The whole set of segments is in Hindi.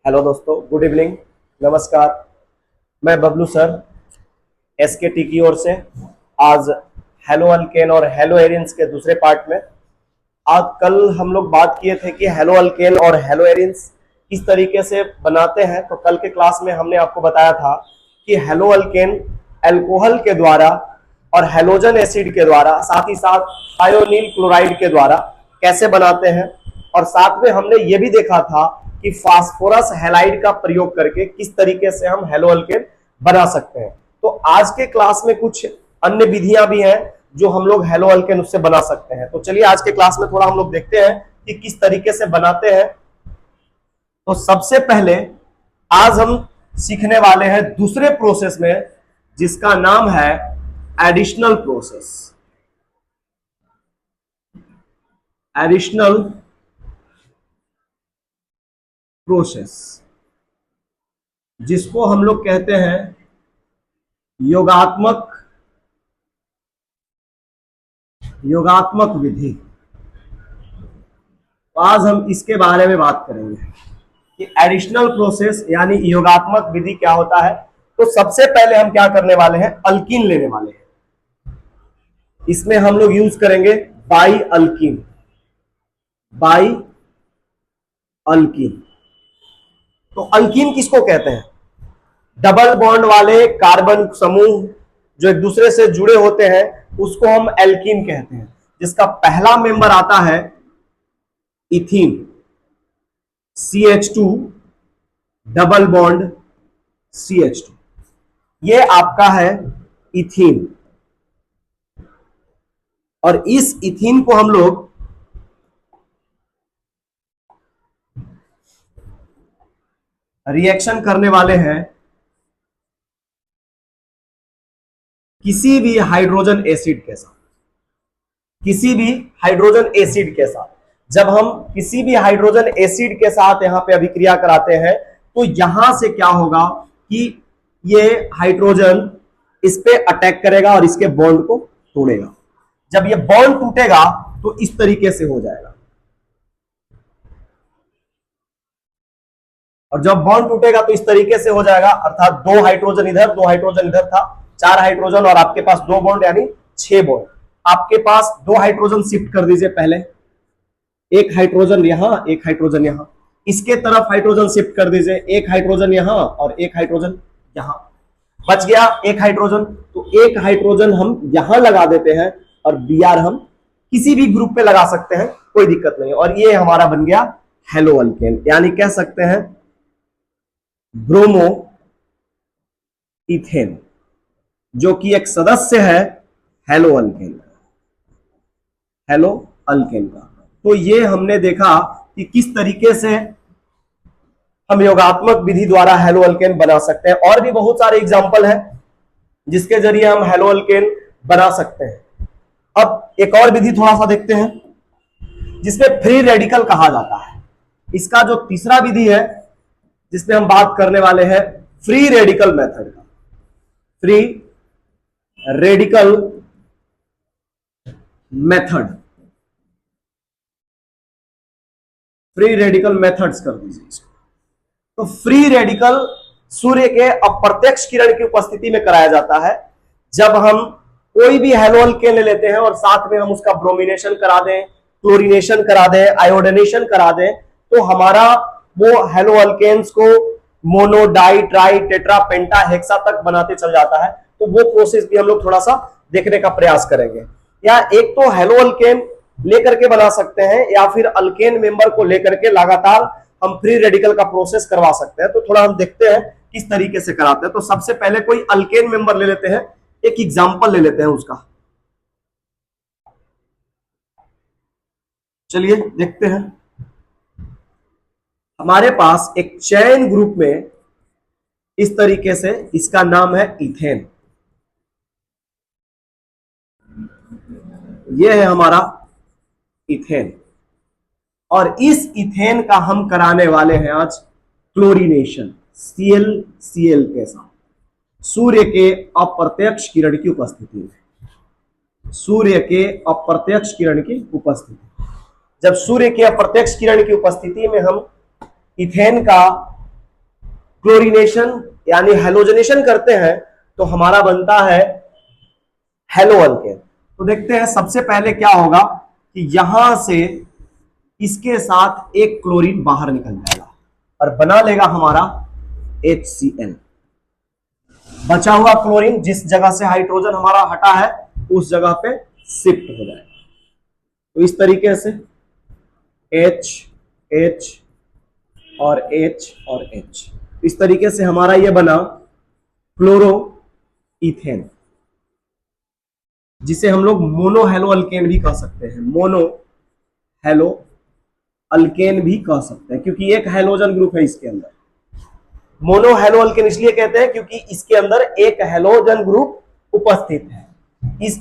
हेलो दोस्तों, गुड इवनिंग, नमस्कार। मैं बबलू सर एसकेटी की ओर से आज हेलो अल्केन और हेलो एरिन्स के दूसरे पार्ट में आज कल हम लोग बात किए थे कि हेलो अल्केन और हेलो एरिन्स किस तरीके से बनाते हैं। तो कल के क्लास में हमने आपको बताया था कि हेलो अल्केन अल्कोहल के द्वारा और हेलोजन एसिड के द्वारा, साथ ही साथ थायोनील क्लोराइड के द्वारा कैसे बनाते हैं। और साथ में हमने ये भी देखा था कि फास्फोरस हैलाइड का प्रयोग करके किस तरीके से हम हेलो अल्केन बना सकते हैं। तो आज के क्लास में कुछ अन्य विधियां भी हैं जो हम लोग हेलो अल्केन उससे बना सकते हैं। तो चलिए आज के क्लास में थोड़ा हम लोग देखते हैं कि किस तरीके से बनाते हैं। तो सबसे पहले आज हम सीखने वाले हैं दूसरे प्रोसेस में, जिसका नाम है एडिशनल प्रोसेस। एडिशनल प्रोसेस जिसको हम लोग कहते हैं योगात्मक विधि। तो आज हम इसके बारे में बात करेंगे कि एडिशनल प्रोसेस यानी योगात्मक विधि क्या होता है। तो सबसे पहले हम क्या करने वाले हैं, अल्कीन लेने वाले हैं। इसमें हम लोग यूज करेंगे बाई अल्कीन। बाई अल्कीन, तो अल्कीन किसको कहते हैं? डबल बॉन्ड वाले कार्बन समूह जो एक दूसरे से जुड़े होते हैं उसको हम एल्कीन कहते हैं। जिसका पहला मेंबर आता है ethene, CH2 double bond CH2, ये आपका है इथीन। और इस इथीन को हम लोग रिएक्शन करने वाले हैं किसी भी हाइड्रोजन एसिड के साथ। किसी भी हाइड्रोजन एसिड के साथ जब हम किसी भी हाइड्रोजन एसिड के साथ यहां पे अभिक्रिया कराते हैं तो यहां से क्या होगा कि ये हाइड्रोजन इस पे अटैक करेगा और इसके बॉन्ड को तोड़ेगा। जब ये बॉन्ड टूटेगा तो इस तरीके से हो जाएगा, और जब बॉन्ड टूटेगा तो इस तरीके से हो जाएगा। अर्थात दो हाइड्रोजन इधर, दो हाइड्रोजन इधर था, 4 हाइड्रोजन और आपके पास 2 बॉन्ड यानी 6 बॉन्ड। आपके पास 2 हाइड्रोजन शिफ्ट कर दीजिए पहले, एक हाइड्रोजन यहां, एक हाइड्रोजन यहां। इसके तरफ हाइड्रोजन शिफ्ट कर दीजिए, एक हाइड्रोजन यहां और एक हाइड्रोजन यहां। बच गया एक हाइड्रोजन, तो एक हाइड्रोजन हम यहां लगा देते हैं और Br हम किसी भी ग्रुप पे लगा सकते हैं, कोई दिक्कत नहीं। और ये हमारा बन गया हेलो अल्केन, यानी कह सकते हैं ब्रोमो इथेन, जो कि एक सदस्य है हेलो अल्केन का। हेलो अल्केन का। तो ये हमने देखा कि किस तरीके से हम योगात्मक विधि द्वारा हेलो अल्केन बना सकते हैं। और भी बहुत सारे एग्जाम्पल हैं जिसके जरिए हम हेलो अल्केन बना सकते हैं। अब एक और विधि थोड़ा सा देखते हैं जिसमें फ्री रेडिकल कहा जाता है। इसका जो तीसरा विधि है जिसमें हम बात करने वाले हैं फ्री रेडिकल मेथड का। Free radical method, free radical methods कर दीजिए इसको। तो फ्री रेडिकल सूर्य के अप्रत्यक्ष किरण की उपस्थिति में कराया जाता है। जब हम कोई भी हेलो अल्केन ले लेते हैं और साथ में हम उसका ब्रोमिनेशन करा दें, क्लोरीनेशन करा दें, आयोडीनेशन करा दें, तो हमारा वो हेलो अल्केन्स को मोनो, डाई, ट्राई, टेट्रा, पेंटा, हेक्सा तक बनाते चल जाता है। तो वो प्रोसेस भी हम लोग थोड़ा सा देखने का प्रयास करेंगे। या एक तो हेलो अल्केन लेकर के बना सकते हैं, या फिर अल्केन मेंबर को लेकर के लगातार हम फ्री रेडिकल का प्रोसेस करवा सकते हैं। तो थोड़ा हम देखते हैं किस तरीके से कराते हैं। तो सबसे पहले कोई अल्केन मेंबर ले लेते हैं, एक एग्जांपल ले लेते हैं उसका। चलिए देखते हैं। हमारे पास एक चैन ग्रुप में इस तरीके से, इसका नाम है इथेन। यह है हमारा इथेन, और इस इथेन का हम कराने वाले हैं आज क्लोरीनेशन ClCl के साथ, सूर्य के अप्रत्यक्ष किरण की उपस्थिति में। सूर्य के अप्रत्यक्ष किरण की उपस्थिति, जब सूर्य के अप्रत्यक्ष किरण की उपस्थिति में हम इथेन का क्लोरीनेशन यानी हेलोजनेशन करते हैं तो हमारा बनता है हेलो अल्केन। तो देखते हैं सबसे पहले क्या होगा कि यहां से इसके साथ एक क्लोरीन बाहर निकल जाएगा और बना लेगा हमारा HCl। बचा हुआ क्लोरीन जिस जगह से हाइड्रोजन हमारा हटा है उस जगह पे शिफ्ट हो जाएगा। तो इस तरीके से H H और H और H, इस तरीके से हमारा ये बना क्लोरो इथेन, जिसे हम लोग मोनो हेलो अल्केन भी कह सकते हैं। मोनो हेलो अल्केन भी कह सकते हैं क्योंकि एक हेलोजन ग्रुप है इसके अंदर। मोनो हेलो अल्केन इसलिए कहते हैं क्योंकि इसके अंदर एक हेलोजन ग्रुप उपस्थित है।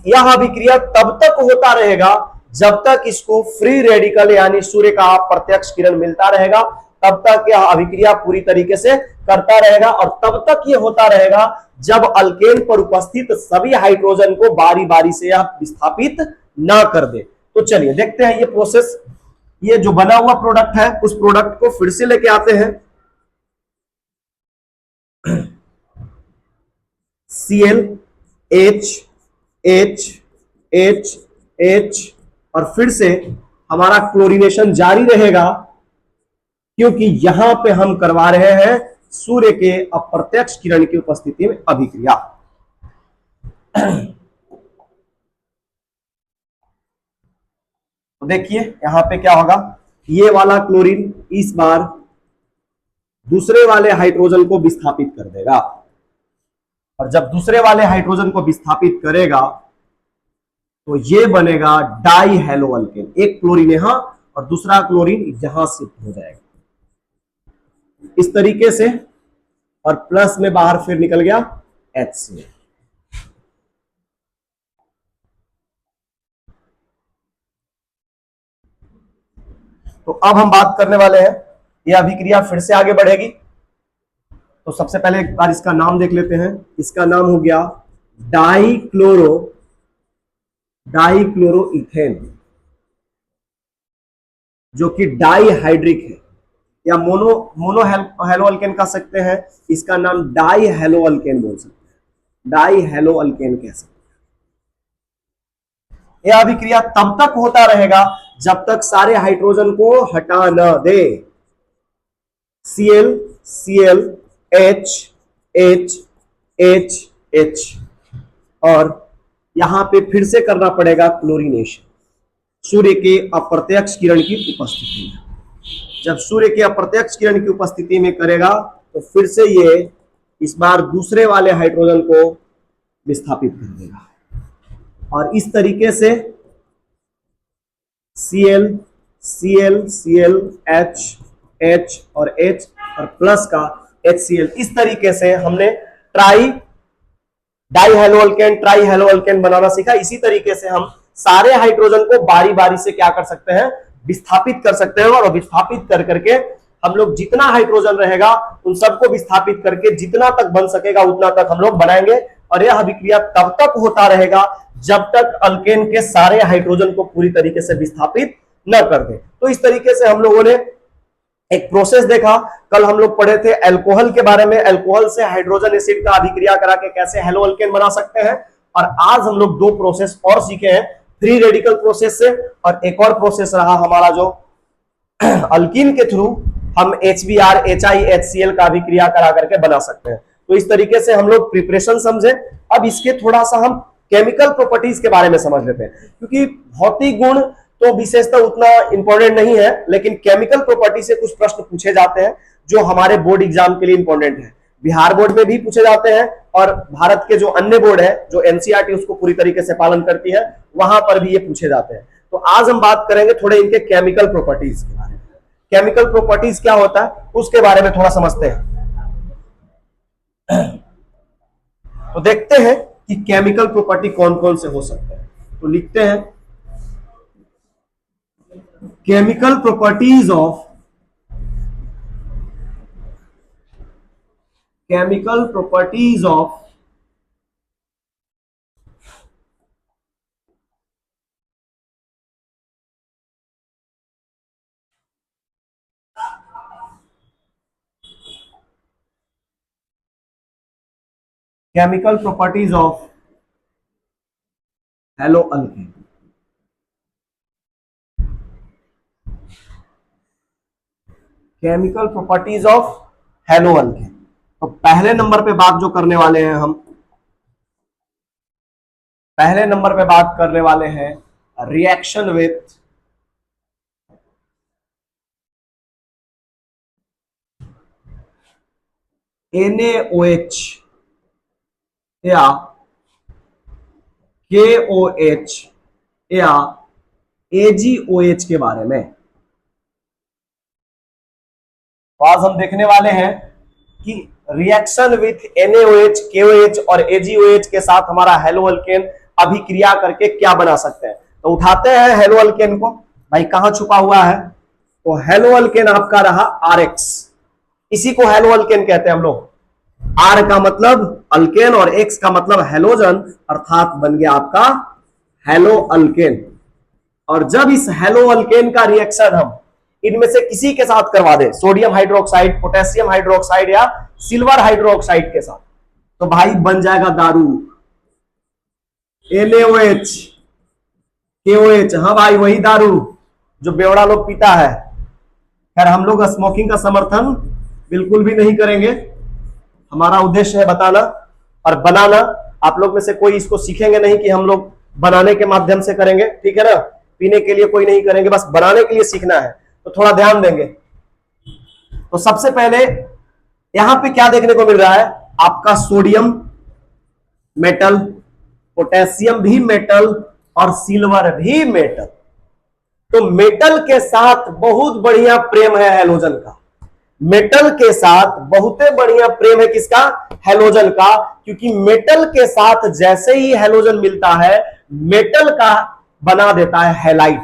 यह अभिक्रिया तब तक होता रहेगा जब तक इसको फ्री रेडिकल यानी सूर्य का प्रत्यक्ष किरण मिलता रहेगा, तब तक यह अभिक्रिया पूरी तरीके से करता रहेगा। और तब तक यह होता रहेगा जब अल्केन पर उपस्थित सभी हाइड्रोजन को बारी बारी से यह विस्थापित ना कर दे। तो चलिए देखते हैं ये प्रोसेस। ये जो बना हुआ प्रोडक्ट है उस प्रोडक्ट को फिर से लेके आते हैं। Cl H H H H और फिर से हमारा क्लोरीनेशन जारी रहेगा क्योंकि यहां पे हम करवा रहे हैं सूर्य के अप्रत्यक्ष किरण की उपस्थिति में अभिक्रिया। तो देखिए यहां पे क्या होगा, ये वाला क्लोरीन इस बार दूसरे वाले हाइड्रोजन को विस्थापित कर देगा और जब दूसरे वाले हाइड्रोजन को विस्थापित करेगा तो ये बनेगा डाई हेलो अल्केन। एक क्लोरीन यहां और दूसरा क्लोरीन यहां शिफ्ट हो जाएगा इस तरीके से, और प्लस में बाहर फिर निकल गया HCl। तो अब हम बात करने वाले हैं, यह अभिक्रिया फिर से आगे बढ़ेगी। तो सबसे पहले एक बार इसका नाम देख लेते हैं। इसका नाम हो गया डाइक्लोरो इथेन, जो कि डाइहाइड्रिक है या मोनो हेलो अल्केन कह सकते हैं। इसका नाम डाई हेलो अल्केन बोल सकते हैं, डाई हेलो अल्केन कह सकते हैं। यह अभिक्रिया तब तक होता रहेगा जब तक सारे हाइड्रोजन को हटा न दे। Cl Cl H H H H और यहां पे फिर से करना पड़ेगा क्लोरीनेशन सूर्य के अप्रत्यक्ष किरण की उपस्थिति में। जब सूर्य के अप्रत्यक्ष किरण की उपस्थिति में करेगा तो फिर से ये इस बार दूसरे वाले हाइड्रोजन को विस्थापित कर देगा और इस तरीके से Cl Cl Cl H H और H और प्लस का HCl, इस तरीके से हमने डाई हेलो अल्केन बनाना सीखा। इसी तरीके से हम सारे हाइड्रोजन को बारी बारी से क्या कर सकते हैं, विस्थापित कर सकते हैं और विस्थापित कर करके हम लोग जितना हाइड्रोजन रहेगा उन सबको विस्थापित करके जितना तक बन सकेगा उतना तक हम लोग बनाएंगे। और यह अभिक्रिया तब तक होता रहेगा जब तक अल्केन के सारे हाइड्रोजन को पूरी तरीके से विस्थापित न कर दे। तो इस तरीके से हम लोगों ने एक प्रोसेस देखा। कल हम लोग पढ़े थे अल्कोहल के बारे में, अल्कोहल से हाइड्रोजन एसिड का अभिक्रिया करा के कैसे हेलो अल्केन बना सकते हैं। और आज हम लोग दो प्रोसेस और सीखे हैं, फ्री रेडिकल प्रोसेस से, और एक और प्रोसेस रहा हमारा जो अल्कीन के थ्रू हम HBr HiHCl का अभिक्रिया करा करके बना सकते हैं। तो इस तरीके से हम लोग प्रिपरेशन समझे। अब इसके थोड़ा सा हम केमिकल प्रॉपर्टीज के बारे में समझ लेते हैं, क्योंकि भौतिक गुण तो विशेषता उतना इंपॉर्टेंट नहीं है, लेकिन केमिकल प्रॉपर्टी से कुछ प्रश्न पूछे जाते हैं जो हमारे बोर्ड एग्जाम के लिए इंपॉर्टेंट है। बिहार बोर्ड में भी पूछे जाते हैं और भारत के जो अन्य बोर्ड है जो एनसीईआरटी उसको पूरी तरीके से पालन करती है वहां पर भी ये पूछे जाते हैं। तो आज हम बात करेंगे थोड़े इनके केमिकल प्रॉपर्टीज के बारे में। केमिकल प्रॉपर्टीज क्या होता है उसके बारे में थोड़ा समझते हैं। तो देखते हैं कि केमिकल प्रॉपर्टी कौन कौन से हो सकते हैं। तो लिखते हैं chemical properties of chemical properties of hello alkane. Chemical properties of hello alkane. तो पहले नंबर पे बात जो करने वाले हैं हम, पहले नंबर पे बात करने वाले हैं रिएक्शन विथ NaOH या KOH या AgOH के बारे में। तो आज हम देखने वाले हैं कि रिएक्शन विथ NaOH, KOH और AgOH के साथ हमारा हेलो अल्केन अभिक्रिया करके क्या बना सकते हैं। तो उठाते हैं हेलो अल्केन को, भाई कहां छुपा हुआ है। तो हेलो अल्केन आपका रहा RX, इसी को हेलो अल्केन कहते हैं हम लोग। R का मतलब अल्केन और X का मतलब हेलोजन, अर्थात बन गया आपका हेलो अल्केन। और जब इस हेलो अल्केन का रिएक्शन हम इनमें से किसी के साथ करवा दे, सोडियम हाइड्रोक्साइड, पोटेशियम हाइड्रोक्साइड या सिल्वर हाइड्रोक्साइड के साथ, तो भाई बन जाएगा दारू NaOH KOH। हाँ भाई वही दारू जो बेवड़ा लोग पीता है। खैर हम लोग स्मोकिंग का समर्थन बिल्कुल भी नहीं करेंगे, हमारा उद्देश्य है बताना और बनाना। आप लोग में से कोई इसको सीखेंगे नहीं कि हम लोग बनाने के माध्यम से करेंगे, ठीक है ना। पीने के लिए कोई नहीं करेंगे, बस बनाने के लिए सीखना है, तो थोड़ा ध्यान देंगे। तो सबसे पहले यहां पे क्या देखने को मिल रहा है, आपका सोडियम मेटल, पोटेशियम भी मेटल और सिल्वर भी मेटल। तो मेटल के साथ बहुत बढ़िया प्रेम है हेलोजन का, मेटल के साथ बहुत बढ़िया प्रेम है किसका, हेलोजन का। क्योंकि मेटल के साथ जैसे ही हेलोजन मिलता है, मेटल का बना देता है हैलाइड,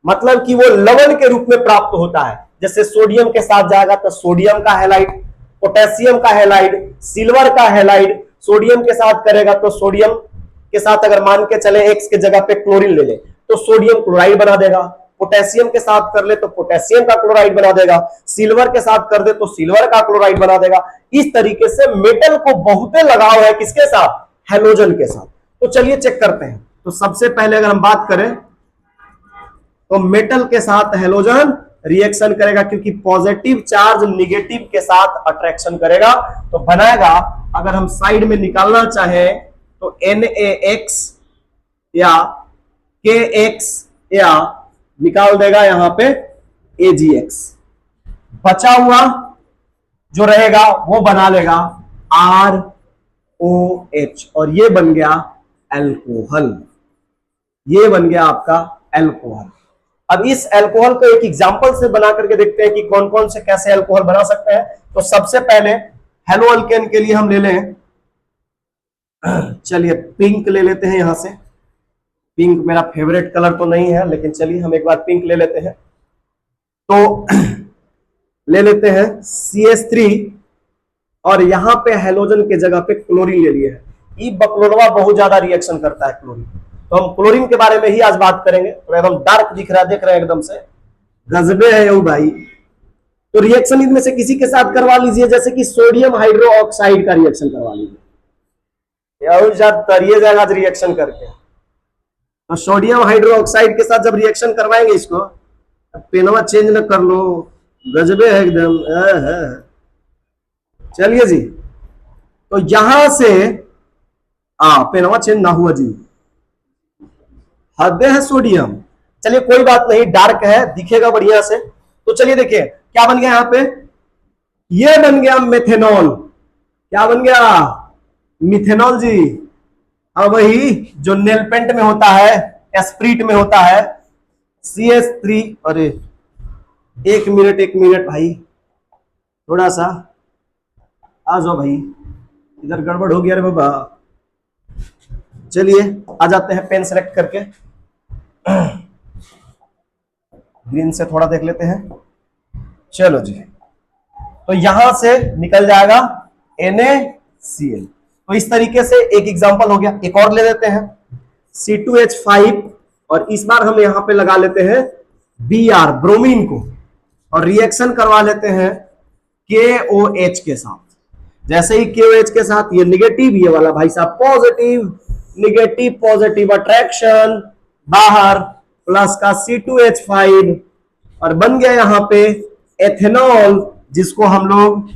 मतलब कि वो लवण के रूप में प्राप्त होता है। जैसे सोडियम के साथ जाएगा तो सोडियम का हैलाइड, पोटेशियम का हैलाइड, सिल्वर का हैलाइड। सोडियम के साथ करेगा तो सोडियम के साथ अगर मान के चले X के जगह पे क्लोरीन ले ले तो सोडियम क्लोराइड बना देगा। पोटेशियम के साथ कर ले तो पोटेशियम का क्लोराइड बना देगा। सिल्वर के साथ कर दे तो सिल्वर का क्लोराइड बना देगा। इस तरीके से मेटल को बहुत लगाव है किसके साथ, हेलोजन के साथ। तो चलिए चेक करते हैं। तो सबसे पहले अगर हम बात करें तो मेटल के साथ हेलोजन रिएक्शन करेगा, क्योंकि पॉजिटिव चार्ज निगेटिव के साथ अट्रैक्शन करेगा, तो बनाएगा। अगर हम साइड में निकालना चाहें तो NaX या KX या निकाल देगा यहां पे AgX। बचा हुआ जो रहेगा वो बना लेगा ROH और ये बन गया अल्कोहल, ये बन गया आपका अल्कोहल। अब इस अल्कोहल को एक एग्जांपल से बना करके देखते हैं कि कौन कौन से कैसे अल्कोहल बना सकते हैं। तो सबसे पहले हेलो अल्केन के लिए हम ले लें, चलिए पिंक ले लेते हैं। यहां से पिंक मेरा फेवरेट कलर तो नहीं है, लेकिन चलिए हम एक बार पिंक ले लेते हैं। तो ले लेते हैं CH3 और यहां पे हेलोजन के जगह पे क्लोरीन ले लिए है। ई बकलोरवा बहुत ज्यादा रिएक्शन करता है क्लोरीन, तो हम क्लोरीन के बारे में ही आज बात करेंगे। तो एकदम डार्क दिख रहा है, देख रहे हैं एकदम से गजबे है यू भाई। तो रिएक्शन इनमें से किसी के साथ करवा लीजिए, जैसे कि सोडियम हाइड्रोक्साइड का रिएक्शन करवा लीजिए, तरिए जाएगा रिएक्शन करके। तो सोडियम हाइड्रोक्साइड के साथ जब रिएक्शन करवाएंगे इसको, पेनवा चेंज न कर लो, गजबे है एकदम। चलिए जी, तो यहां से पेनवा चेंज ना हुआ जी, हद है सोडियम। चलिए कोई बात नहीं, डार्क है दिखेगा बढ़िया से। तो चलिए देखिए क्या बन गया यहां पे, ये बन गया मेथेनॉल। क्या बन गया, मिथेनॉल जी। हाँ वही जो नेल पेंट में होता है, एस्प्रीट में होता है, CH3। अरे एक मिनट भाई, थोड़ा सा आ जाओ भाई, इधर गड़बड़ हो गया रे बाबा। चलिए आ जाते हैं पेन सेलेक्ट करके, ग्रीन से थोड़ा देख लेते हैं। चलो जी, तो यहां से निकल जाएगा NaCl। तो इस तरीके से एक एग्जांपल हो गया। एक और ले लेते हैं C2H5 और इस बार हम यहां पे लगा लेते हैं Br ब्रोमीन को और रिएक्शन करवा लेते हैं KOH के साथ। जैसे ही KOH के साथ ये निगेटिव, ये वाला भाई साहब पॉजिटिव, निगेटिव पॉजिटिव अट्रैक्शन, बाहर प्लस का C2H5 और बन गया यहां पे एथेनॉल, जिसको हम लोग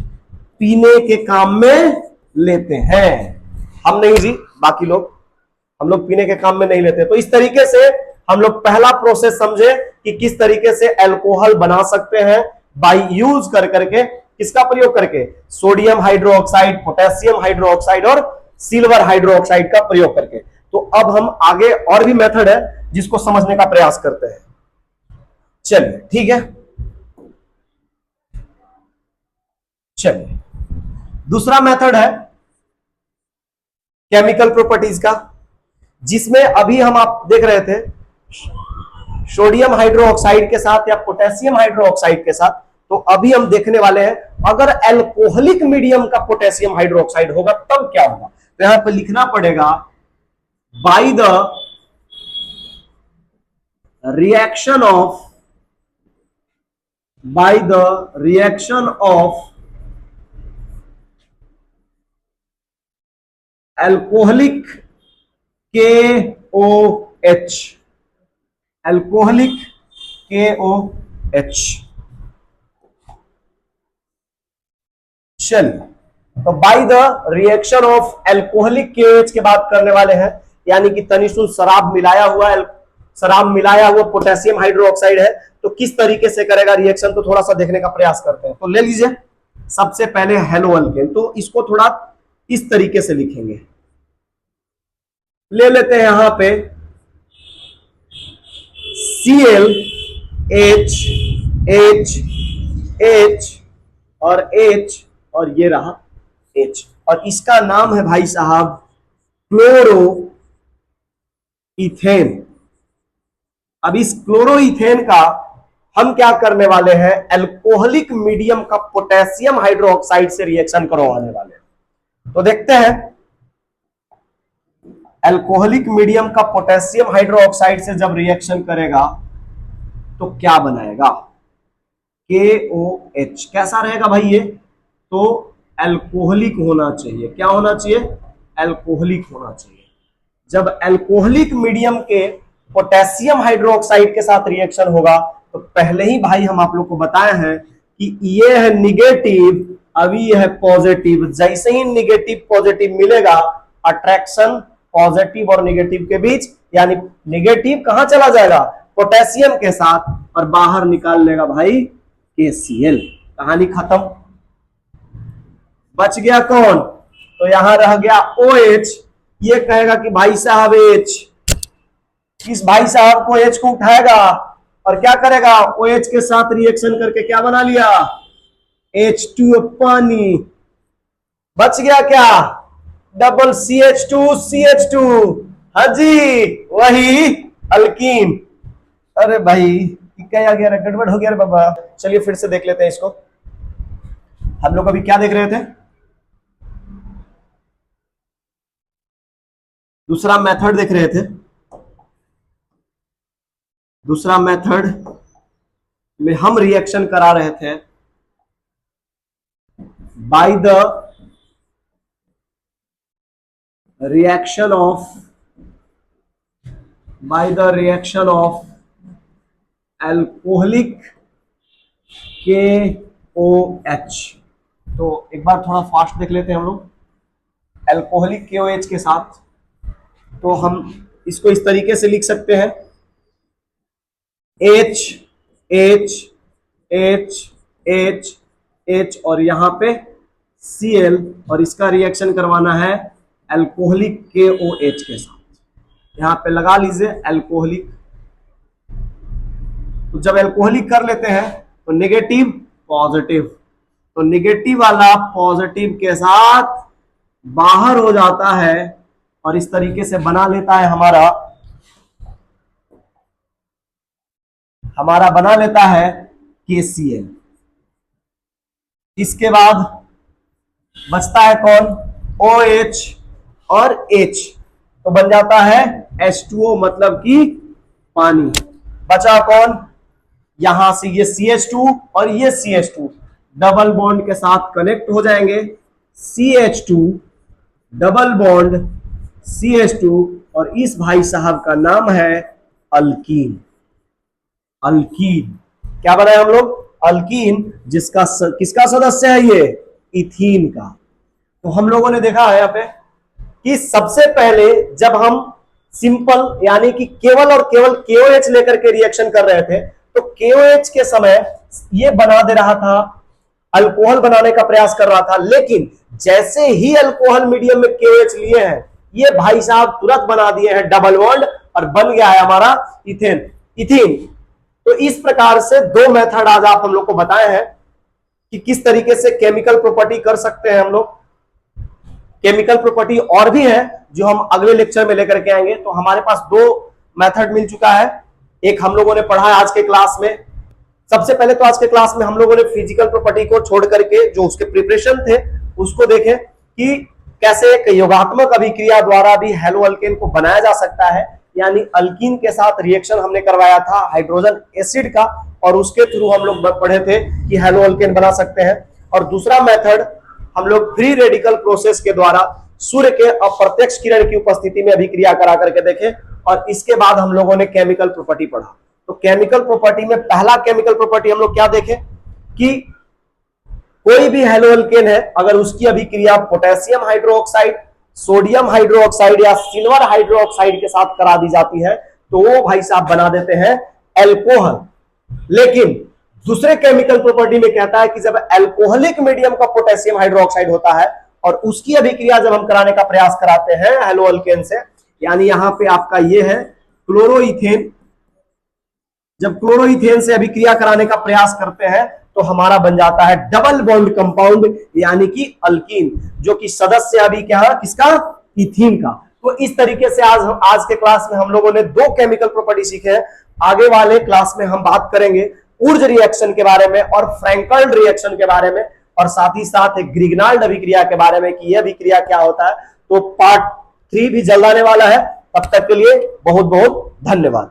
पीने के काम में लेते हैं। हम नहीं जी, बाकी लोग, हम लोग पीने के काम में नहीं लेते। तो इस तरीके से हम लोग पहला प्रोसेस समझे कि किस तरीके से अल्कोहल बना सकते हैं बाय यूज कर करके, किसका प्रयोग करके, सोडियम हाइड्रोक्साइड, पोटेशियम हाइड्रोक्साइड और सिल्वर हाइड्रोक्साइड का प्रयोग करके। तो अब हम आगे और भी मेथड है जिसको समझने का प्रयास करते हैं। चलिए ठीक है, चलिए दूसरा मेथड है केमिकल प्रॉपर्टीज का, जिसमें अभी हम आप देख रहे थे सोडियम हाइड्रोक्साइड के साथ या पोटेशियम हाइड्रोक्साइड के साथ। तो अभी हम देखने वाले हैं अगर अल्कोहलिक मीडियम का पोटेशियम हाइड्रोक्साइड होगा तब क्या होगा। तो यहां पर लिखना पड़ेगा by the reaction of alcoholic KOH, alcoholic KOH। चलिए, तो by the reaction of alcoholic KOH की बात करने वाले हैं, यानी कि तनिसुन शराब मिलाया हुआ पोटेशियम हाइड्रोक्साइड है। तो किस तरीके से करेगा रिएक्शन, तो थोड़ा सा देखने का प्रयास करते हैं। तो ले लीजिए सबसे पहले हेलो अल्केन, तो इसको थोड़ा इस तरीके से लिखेंगे। ले लेते हैं यहां पे Cl H H H और H और ये रहा H, और इसका नाम है भाई साहब क्लोरो इथेन। अब इस क्लोरो इथेन का हम क्या करने वाले हैं, अल्कोहलिक मीडियम का पोटेशियम हाइड्रोक्साइड से रिएक्शन करवाने वाले हैं। तो देखते हैं अल्कोहलिक मीडियम का पोटेशियम हाइड्रोक्साइड से जब रिएक्शन करेगा तो क्या बनाएगा, KOH। कैसा रहेगा भाई ये, तो अल्कोहलिक होना चाहिए। क्या होना चाहिए, अल्कोहलिक होना चाहिए। जब अल्कोहलिक मीडियम के पोटेशियम हाइड्रोक्साइड के साथ रिएक्शन होगा तो पहले ही भाई हम आप लोग को बताए हैं कि ये है निगेटिव, अभी यह है पॉजिटिव। जैसे ही निगेटिव पॉजिटिव मिलेगा, अट्रैक्शन पॉजिटिव और निगेटिव के बीच, यानी निगेटिव कहां चला जाएगा, पोटेशियम के साथ, और बाहर निकाल लेगा भाई KCl। कहानी खत्म। बच गया कौन, तो यहां रह गया OH। ये कहेगा कि भाई साहब H, इस भाई साहब को H को उठाएगा और क्या करेगा, OH के साथ रिएक्शन करके क्या बना लिया, H2O पानी। बच गया क्या, डबल CH2 हाँ जी, वही अल्कीन। अरे भाई क्या गया, गड़बड़ हो गया रे बाबा। चलिए फिर से देख लेते हैं इसको। हम लोग अभी क्या देख रहे थे, दूसरा मेथड देख रहे थे। दूसरा मेथड में हम रिएक्शन करा रहे थे by the reaction of alcoholic KOH। तो एक बार थोड़ा फास्ट देख लेते हैं हम लोग। अल्कोहलिक KOH के साथ तो हम इसको इस तरीके से लिख सकते हैं H H H H H और यहां पे Cl, और इसका रिएक्शन करवाना है अल्कोहलिक KOH के साथ। यहां पे लगा लीजिए अल्कोहलिक। तो जब अल्कोहलिक कर लेते हैं तो नेगेटिव पॉजिटिव, तो नेगेटिव वाला पॉजिटिव के साथ बाहर हो जाता है और इस तरीके से बना लेता है हमारा बना लेता है KCl। इसके बाद बचता है कौन, OH और H, तो बन जाता है H2O, मतलब कि पानी। बचा कौन, यहां से ये CH2 और ये CH2 डबल बॉन्ड के साथ कनेक्ट हो जाएंगे, CH2 डबल बॉन्ड CH2 और इस भाई साहब का नाम है अल्कीन। अल्कीन क्या बनाए हम लोग? अल्कीन, जिसका किसका सदस्य है ये? इथीन का। तो हम लोगों ने देखा है यहां पे कि सबसे पहले जब हम सिंपल यानी कि केवल और केवल KOH लेकर के रिएक्शन कर रहे थे तो KOH के समय ये बना दे रहा था, अल्कोहल बनाने का प्रयास कर रहा था, लेकिन जैसे ही अल्कोहल मीडियम में KOH लिए हैं ये भाई साहब तुरंत बना दिए हैं डबल बॉन्ड और बन गया है हमारा इथेन, इथीन। तो इस प्रकार से दो मेथड आज आप हम लोग को बताए हैं कि किस तरीके से केमिकल प्रॉपर्टी कर सकते हैं हम लोग। केमिकल प्रॉपर्टी और भी है जो हम अगले लेक्चर में लेकर के आएंगे। तो हमारे पास दो मेथड मिल चुका है, एक हम लोगों ने पढ़ा है आज के क्लास में। सबसे पहले तो आज के क्लास में हम लोगों ने फिजिकल प्रॉपर्टी को छोड़ करके जो उसके प्रिपरेशन थे उसको देखें कि कैसे एक योगात्मक अभिक्रिया द्वारा भी हेलो अल्केन को बनाया जा सकता है, यानी अल्कीन के साथ रिएक्शन हमने करवाया था हाइड्रोजन एसिड का और उसके थ्रू हम लोग पढ़े थे कि हेलो अल्केन बना सकते हैं। और दूसरा मेथड हम लोग फ्री रेडिकल प्रोसेस के द्वारा सूर्य के अप्रत्यक्ष किरण की उपस्थिति में अभिक्रिया करा करके देखें। और इसके बाद हम लोगों ने केमिकल प्रॉपर्टी पढ़ा। तो केमिकल प्रॉपर्टी में पहला केमिकल प्रॉपर्टी हम लोग क्या देखें कि कोई भी हेलो अल्केन है अगर उसकी अभिक्रिया पोटेशियम हाइड्रोक्साइड, सोडियम हाइड्रोक्साइड या सिल्वर हाइड्रोक्साइड के साथ करा दी जाती है तो वो भाई साहब बना देते हैं एल्कोहल। लेकिन दूसरे केमिकल प्रॉपर्टी में कहता है कि जब एल्कोहलिक मीडियम का पोटेशियम हाइड्रोक्साइड होता है और उसकी अभिक्रिया जब हम कराने का प्रयास कराते हैं हेलो अल्केन से, यानी यहां पे आपका ये है क्लोरोइथेन, जब क्लोरोइथेन से अभिक्रिया कराने का प्रयास करते हैं तो हमारा बन जाता है डबल बॉन्ड कंपाउंड यानी कि अल्कीन, जो कि सदस्य अभी क्या है किसका? इथीन का। तो इस तरीके से आज के क्लास में हम लोगों ने दो केमिकल प्रॉपर्टी सीखे हैं। आगे वाले क्लास में हम बात करेंगे ऊर्ज रिएक्शन के बारे में और फ्रैंकल्ड रिएक्शन के बारे में और साथ ही साथ एक ग्रिग्नाल्ड अभिक्रिया के बारे में कि यह अभिक्रिया क्या होता है। तो पार्ट 3 भी जल्द आने वाला है। तब तक के लिए बहुत बहुत धन्यवाद।